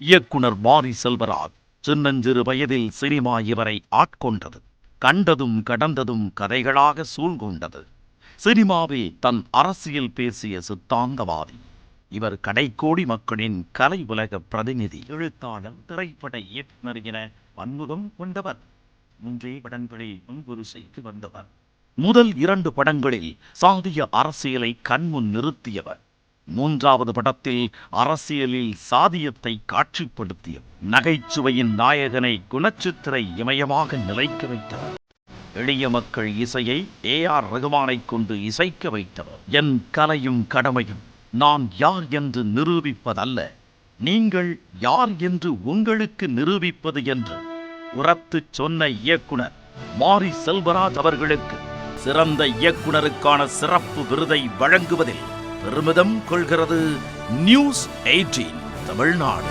இயக்குனர் மாரி செல்வராஜ் சின்னஞ்சிறு வயதில் சினிமா இவரை ஆட்கொண்டது. கண்டதும் கடந்ததும் கதைகளாக சூழ்கொண்டது. சினிமாவில் தன் அரசியல் பேசிய சித்தாந்தவாதி இவர். கடைக்கோடி மக்களின் கலை உலக பிரதிநிதி, எழுத்தாளர், திரைப்பட இயக்குனர் என பன்முகம் கொண்டவர். 3 படங்களில் முன்புரு செய்து வந்தவர். முதல் 2 படங்களில் சாதிய அரசியலை கண்முன் நிறுத்தியவர். 3வது படத்தில் அரசியலில் சாதியத்தை காட்சிப்படுத்திய நகைச்சுவையின் நாயகனை குணச்சித்திரை இமயமாக நிலைக்க வைத்தவர். எளிய மக்கள் இசையை AR ரகுமானை கொண்டு இசைக்க வைத்தவர். என் கலையும் கடமையும் நான் யார் என்று நிரூபிப்பதல்ல, நீங்கள் யார் என்று உங்களுக்கு நிரூபிப்பது என்று உரத்து சொன்ன இயக்குனர் மாரி செல்வராஜ் அவர்களுக்கு சிறந்த இயக்குனருக்கான சிறப்பு விருதை வழங்குவதில் பெருமிதம் கொள்கிறது நியூஸ் 18 தமிழ்நாடு.